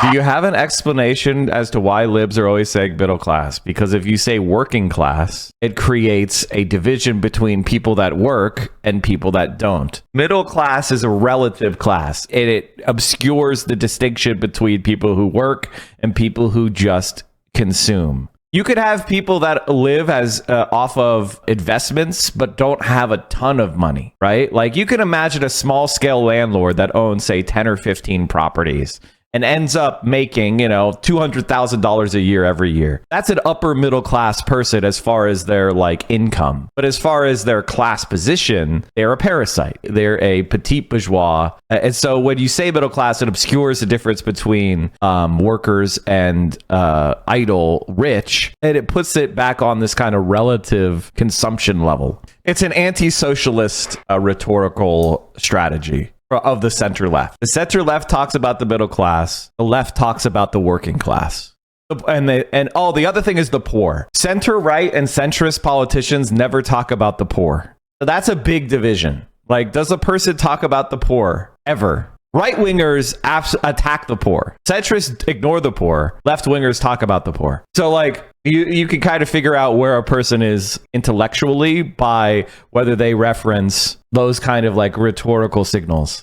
Do you have an explanation as to why libs are always saying middle class? Because if you say working class, it creates a division between people that work and people that don't. Middle class is a relative class, and it obscures the distinction between people who work and people who just consume. You could have people that live as off of investments, but don't have a ton of money, right? Like you can imagine a small scale landlord that owns, say, 10 or 15 properties and ends up making, $200,000 a year every year. That's an upper middle class person as far as their like income. But as far as their class position, they're a parasite. They're a petit bourgeois. And so when you say middle class, it obscures the difference between workers and idle rich, and it puts it back on this kind of relative consumption level. It's an anti-socialist rhetorical strategy of the center left. The center left talks about the middle class. The left talks about the working class. And the other thing is the poor. Center right and centrist politicians never talk about the poor. So that's a big division. Like, does a person talk about the poor ever? Right-wingers attack the poor. Centrists ignore the poor. Left-wingers talk about the poor. So, like, you can kind of figure out where a person is intellectually by whether they reference those kind of, like, rhetorical signals.